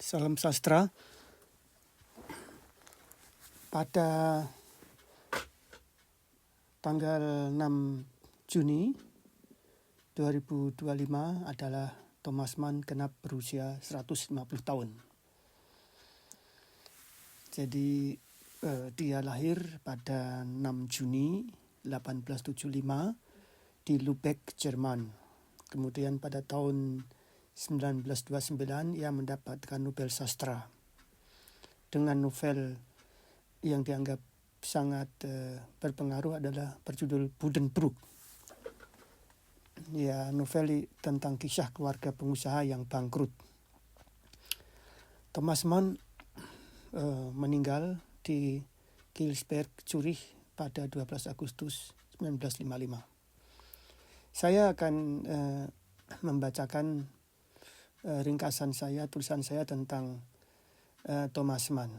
Salam sastra. Pada tanggal 6 Juni 2025 adalah Thomas Mann genap berusia 150 tahun. Jadi dia lahir pada 6 Juni 1875 di Lübeck, Jerman. Kemudian pada tahun 1929 ia mendapatkan Nobel Sastra dengan novel yang dianggap sangat berpengaruh adalah berjudul Buddenbrook. Ya, novel tentang kisah keluarga pengusaha yang bangkrut. Thomas Mann meninggal di Kilsberg, Zurich pada 12 Agustus 1955. Saya akan membacakan ringkasan saya, tulisan saya tentang Thomas Mann.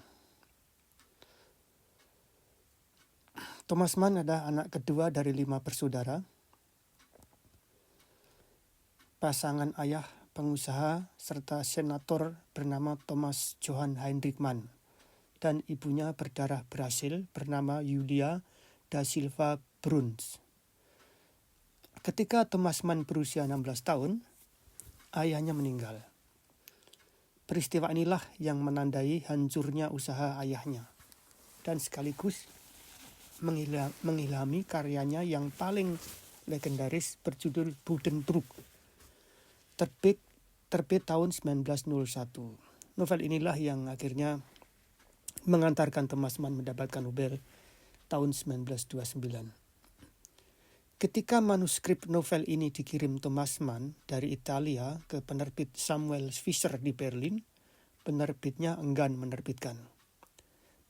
Thomas Mann adalah anak kedua dari 5 bersaudara. Pasangan ayah pengusaha serta senator bernama Thomas Johann Heinrich Mann dan ibunya berdarah Brasil bernama Julia da Silva Bruns. Ketika Thomas Mann berusia 16 tahun, ayahnya meninggal. Peristiwa inilah yang menandai hancurnya usaha ayahnya dan sekaligus mengilhami karyanya yang paling legendaris berjudul Buddenbrook, terbit tahun 1901. Novel inilah yang akhirnya mengantarkan Thomas Mann mendapatkan Nobel tahun 1929. Ketika manuskrip novel ini dikirim Thomas Mann dari Italia ke penerbit Samuel Fischer di Berlin, penerbitnya enggan menerbitkan.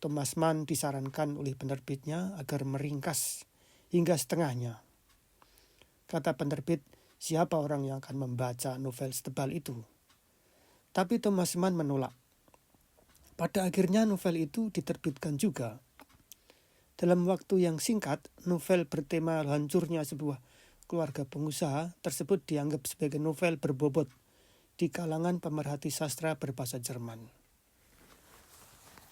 Thomas Mann disarankan oleh penerbitnya agar meringkas hingga setengahnya. Kata penerbit, siapa orang yang akan membaca novel setebal itu? Tapi Thomas Mann menolak. Pada akhirnya novel itu diterbitkan juga. Dalam waktu yang singkat, novel bertema hancurnya sebuah keluarga pengusaha tersebut dianggap sebagai novel berbobot di kalangan pemerhati sastra berbahasa Jerman.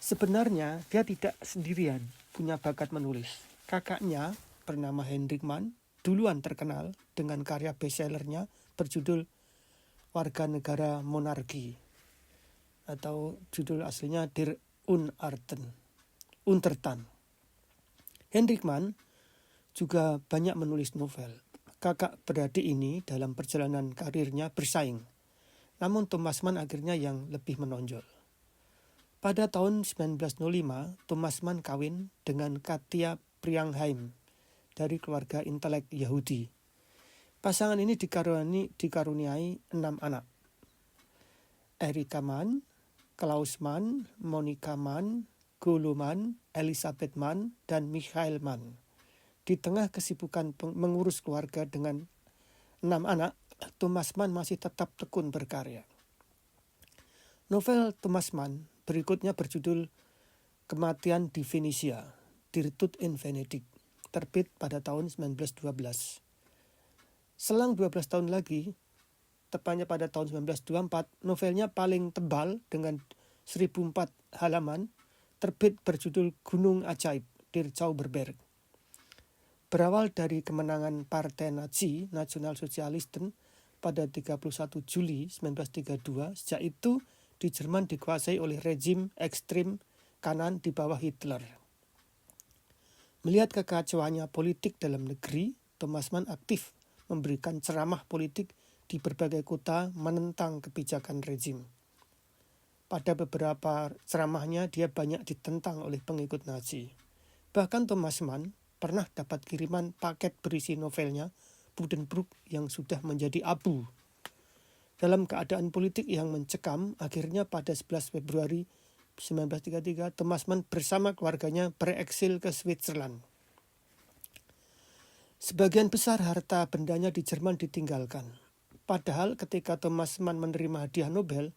Sebenarnya dia tidak sendirian punya bakat menulis. Kakaknya bernama Heinrich Mann duluan terkenal dengan karya bestsellernya berjudul Warga Negara Monarki atau judul aslinya Der Untertan. Heinrich Mann juga banyak menulis novel. Kakak beradik ini dalam perjalanan karirnya bersaing. Namun Thomas Mann akhirnya yang lebih menonjol. Pada tahun 1905, Thomas Mann kawin dengan Katia Priangheim dari keluarga intelek Yahudi. Pasangan ini dikaruniai 6 anak. Erika Mann, Klaus Mann, Monika Mann, Golo Mann, Elisabeth Mann, dan Michael Mann. Di tengah kesibukan mengurus keluarga dengan 6 anak, Thomas Mann masih tetap tekun berkarya. Novel Thomas Mann berikutnya berjudul Kematian di Venesia, Der Tod in Venedig, terbit pada tahun 1912. Selang 12 tahun lagi, tepatnya pada tahun 1924, novelnya paling tebal dengan 1004 halaman, terbit berjudul Gunung Ajaib, Der Zauberberg. Berawal dari kemenangan Partai Nazi Nasional Sosialisten pada 31 Juli 1932, sejak itu di Jerman dikuasai oleh rezim ekstrem kanan di bawah Hitler. Melihat kekacauannya politik dalam negeri, Thomas Mann aktif memberikan ceramah politik di berbagai kota menentang kebijakan rezim. Pada beberapa ceramahnya dia banyak ditentang oleh pengikut Nazi. Bahkan Thomas Mann pernah dapat kiriman paket berisi novelnya Buddenbrook yang sudah menjadi abu. Dalam keadaan politik yang mencekam, akhirnya pada 11 Februari 1933, Thomas Mann bersama keluarganya bereksil ke Switzerland. Sebagian besar harta bendanya di Jerman ditinggalkan. Padahal ketika Thomas Mann menerima hadiah Nobel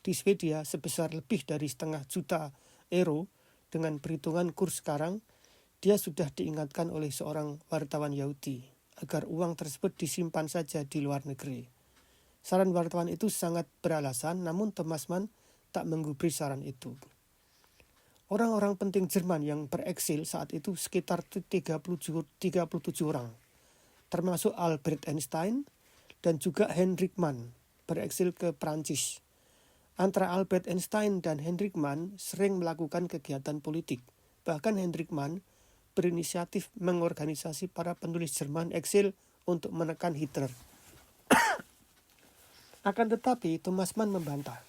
di Swedia sebesar lebih dari €500.000 dengan perhitungan kurs sekarang, dia sudah diingatkan oleh seorang wartawan Yahudi agar uang tersebut disimpan saja di luar negeri. Saran wartawan itu sangat beralasan, namun Thomas Mann tak menggubris saran itu. Orang-orang penting Jerman yang bereksil saat itu sekitar 37 orang, termasuk Albert Einstein dan juga Heinrich Mann bereksil ke Prancis. Antara Albert Einstein dan Heinrich Mann sering melakukan kegiatan politik. Bahkan Heinrich Mann berinisiatif mengorganisasi para penulis Jerman eksil untuk menekan Hitler. Akan tetapi Thomas Mann membantah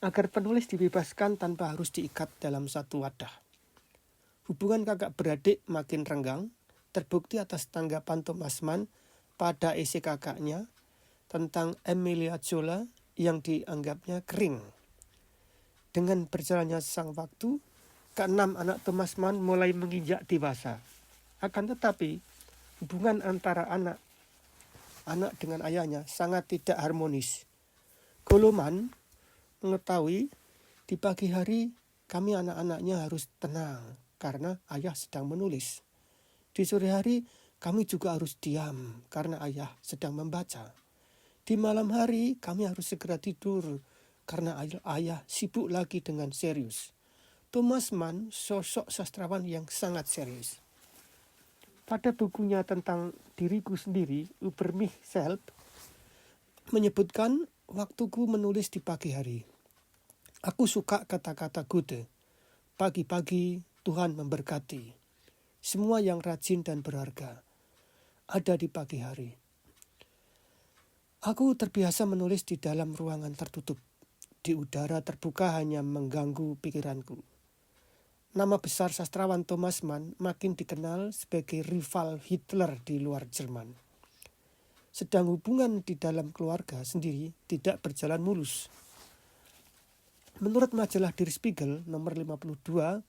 agar penulis dibebaskan tanpa harus diikat dalam satu wadah. Hubungan kakak beradik makin renggang, terbukti atas tanggapan Thomas Mann pada esai kakaknya tentang Emilia Zola yang dianggapnya kering. Dengan berjalannya sang waktu, keenam anak Thomas Mann mulai menginjak dewasa. Akan tetapi, hubungan antara anak dengan ayahnya sangat tidak harmonis. Goloman mengetahui di pagi hari kami anak-anaknya harus tenang karena ayah sedang menulis. Di sore hari kami juga harus diam karena ayah sedang membaca. Di malam hari kami harus segera tidur karena ayah sibuk lagi dengan serius. Thomas Mann sosok sastrawan yang sangat serius. Pada bukunya tentang diriku sendiri, Über mich selbst, menyebutkan waktuku menulis di pagi hari. Aku suka kata-kata Goethe. Pagi-pagi Tuhan memberkati. Semua yang rajin dan berharga ada di pagi hari. Aku terbiasa menulis di dalam ruangan tertutup. Di udara terbuka hanya mengganggu pikiranku. Nama besar sastrawan Thomas Mann makin dikenal sebagai rival Hitler di luar Jerman. Sedang hubungan di dalam keluarga sendiri tidak berjalan mulus. Menurut majalah Der Spiegel nomor 52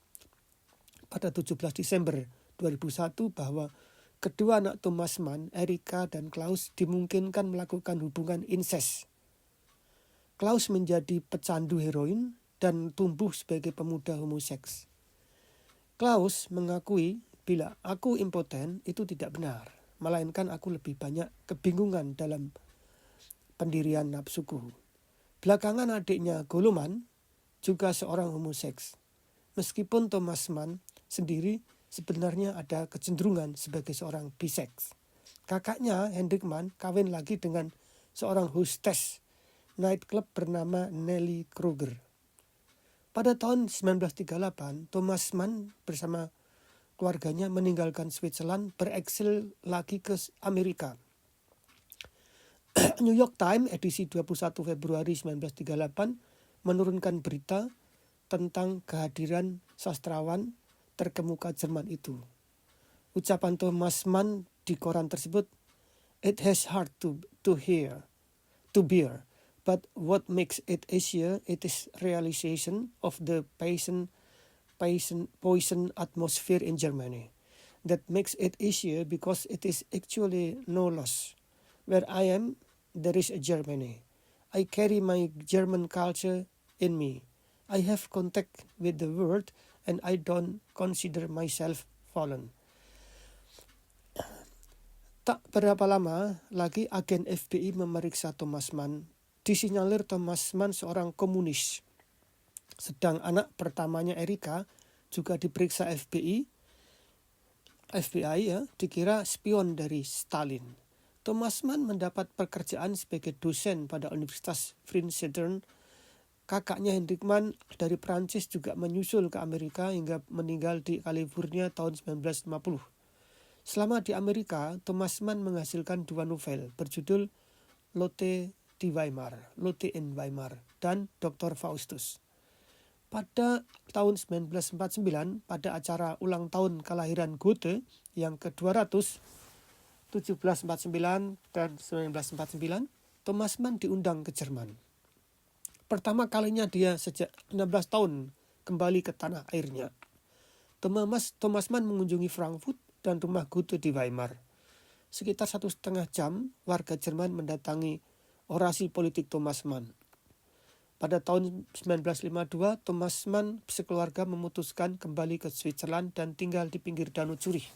pada 17 Desember 2001 bahwa kedua anak Thomas Mann, Erika dan Klaus, dimungkinkan melakukan hubungan insest. Klaus menjadi pecandu heroin dan tumbuh sebagai pemuda homoseks. Klaus mengakui bila aku impoten itu tidak benar, melainkan aku lebih banyak kebingungan dalam pendirian nafsuku. Belakangan adiknya Goloman juga seorang homoseks. Meskipun Thomas Mann sendiri sebenarnya ada kecenderungan sebagai seorang biseks. Kakaknya Heinrich Mann kawin lagi dengan seorang hostess nightclub bernama Nelly Kruger. Pada tahun 1938, Thomas Mann bersama keluarganya meninggalkan Switzerland, bereksil lagi ke Amerika. New York Times edisi 21 Februari 1938 menurunkan berita tentang kehadiran sastrawan terkemuka Jerman itu. Ucapan Thomas Mann di koran tersebut, "It has hard to bear, but what makes it easier it is realization of the poison atmosphere in Germany. That makes it easier because it is actually no loss. Where I am, there is a Germany. I carry my German culture in me. I have contact with the world and I don't consider myself fallen." Tak berapa lama lagi agen FBI memeriksa Thomas Mann. Disinyalir Thomas Mann seorang komunis. Sedang anak pertamanya Erika juga diperiksa FBI dikira spion dari Stalin. Thomas Mann mendapat pekerjaan sebagai dosen pada Universitas Princeton. Kakaknya Heinrich Mann dari Prancis juga menyusul ke Amerika hingga meninggal di California tahun 1950. Selama di Amerika, Thomas Mann menghasilkan 2 novel berjudul Lotte in Weimar dan Dr. Faustus. Pada tahun 1949, pada acara ulang tahun kelahiran Goethe yang ke-200, 1749 dan 1949, Thomas Mann diundang ke Jerman. Pertama kalinya dia sejak 16 tahun kembali ke tanah airnya. Thomas Mann mengunjungi Frankfurt dan rumah Goethe di Weimar. Sekitar 1,5 jam warga Jerman mendatangi orasi politik Thomas Mann. Pada tahun 1952, Thomas Mann sekeluarga memutuskan kembali ke Switzerland dan tinggal di pinggir Danau Zurich.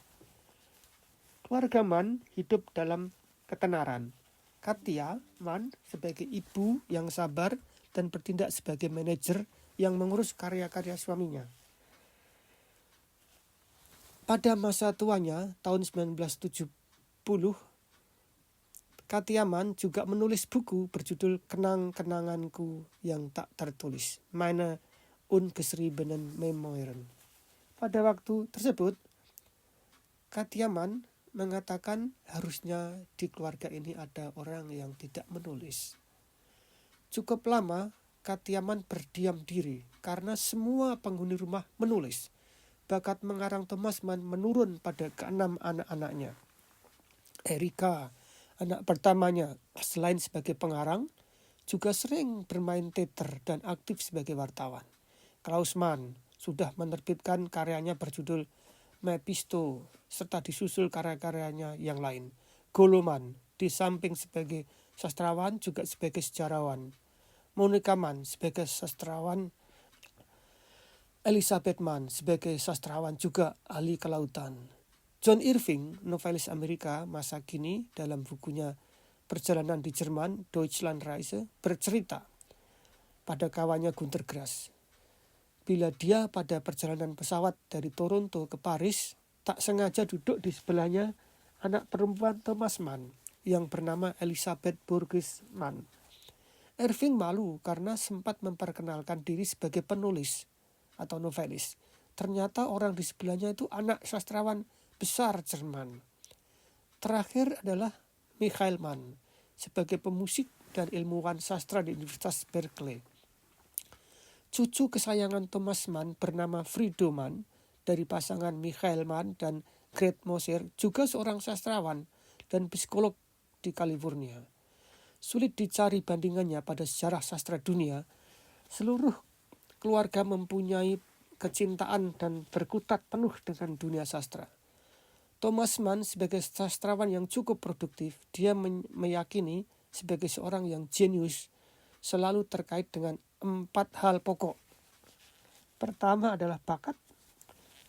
Keluarga Mann hidup dalam ketenaran. Katia Mann sebagai ibu yang sabar dan bertindak sebagai manajer yang mengurus karya-karya suaminya. Pada masa tuanya, tahun 1970, Katia Mann juga menulis buku berjudul Kenang-kenanganku yang tak tertulis, Meine ungeschriebenen Memoiren. Pada waktu tersebut, Katia Mann mengatakan harusnya di keluarga ini ada orang yang tidak menulis. Cukup lama Katia Mann berdiam diri karena semua penghuni rumah menulis. Bakat mengarang Thomas Mann menurun pada keenam anak-anaknya. Erika, anak pertamanya, selain sebagai pengarang, juga sering bermain teater dan aktif sebagai wartawan. Klaus Mann sudah menerbitkan karyanya berjudul Mephisto, serta disusul karya-karyanya yang lain. Gollo Mann, di samping sebagai sastrawan, juga sebagai sejarawan. Monika Mann sebagai sastrawan, Elizabeth Mann sebagai sastrawan juga ahli kelautan. John Irving, novelis Amerika masa kini, dalam bukunya Perjalanan di Jerman, Deutschlandreise, bercerita pada kawannya Günter Grass. Bila dia pada perjalanan pesawat dari Toronto ke Paris, tak sengaja duduk di sebelahnya anak perempuan Thomas Mann yang bernama Elizabeth Burgess Mann. Irving malu karena sempat memperkenalkan diri sebagai penulis atau novelis. Ternyata orang di sebelahnya itu anak sastrawan besar Jerman. Terakhir adalah Michael Mann sebagai pemusik dan ilmuwan sastra di Universitas Berkeley. Cucu kesayangan Thomas Mann bernama Frido Mann dari pasangan Michael Mann dan Grete Moser, juga seorang sastrawan dan psikolog di California. Sulit dicari bandingannya pada sejarah sastra dunia. Seluruh keluarga mempunyai kecintaan dan berkutat penuh dengan dunia sastra. Thomas Mann sebagai sastrawan yang cukup produktif, dia meyakini sebagai seorang yang jenius selalu terkait dengan 4 hal pokok. Pertama adalah bakat,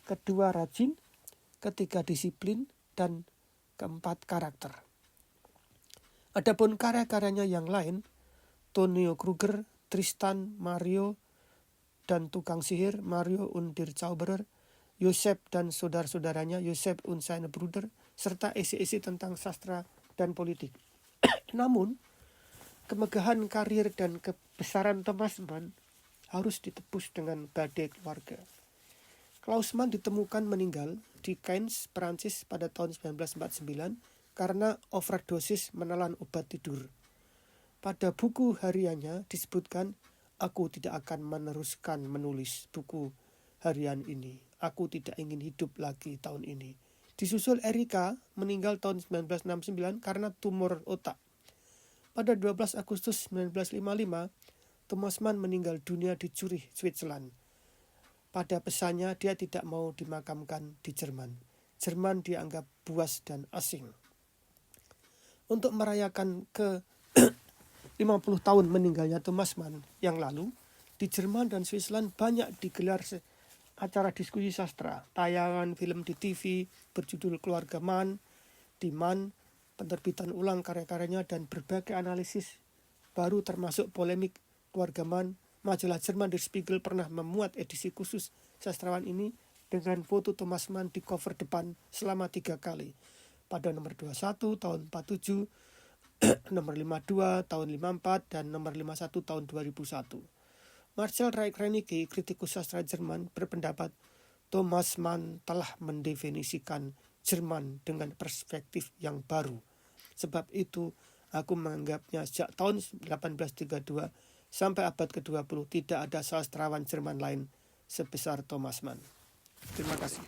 kedua rajin, ketiga disiplin, dan keempat karakter. Adapun karya-karyanya yang lain, Tonio Kruger, Tristan, Mario, dan Tukang Sihir, Mario und der Zauberer, Joseph dan saudara-saudaranya, Joseph und seine Brüder, serta isi-isi tentang sastra dan politik. Namun, kemegahan karir dan kebesaran Thomas Mann harus ditebus dengan badai keluarga. Klaus Mann ditemukan meninggal di Cannes, Perancis pada tahun 1949 karena overdosis menelan obat tidur. Pada buku hariannya disebutkan, "Aku tidak akan meneruskan menulis buku harian ini. Aku tidak ingin hidup lagi tahun ini." Disusul Erika, meninggal tahun 1969 karena tumor otak. Pada 12 Agustus 1955, Thomas Mann meninggal dunia di Zurich, Switzerland. Pada pesannya, dia tidak mau dimakamkan di Jerman. Jerman dianggap buas dan asing. Untuk merayakan ke 50 tahun meninggalnya Thomas Mann yang lalu, di Jerman dan Switzerland banyak digelar acara diskusi sastra, tayangan film di TV berjudul Keluarga Mann, di Mann, penerbitan ulang karya-karyanya, dan berbagai analisis baru termasuk polemik Keluarga Mann. Majalah Jerman Der Spiegel pernah memuat edisi khusus sastrawan ini dengan foto Thomas Mann di cover depan selama 3 kali. Pada nomor 21 tahun 47, nomor 52 tahun 54, dan nomor 51 tahun 2001. Marcel Reich-Reinecke, kritikus sastra Jerman, berpendapat Thomas Mann telah mendefinisikan Jerman dengan perspektif yang baru. Sebab itu, aku menganggapnya sejak tahun 1832 sampai abad ke-20 tidak ada sastrawan Jerman lain sebesar Thomas Mann. Terima kasih.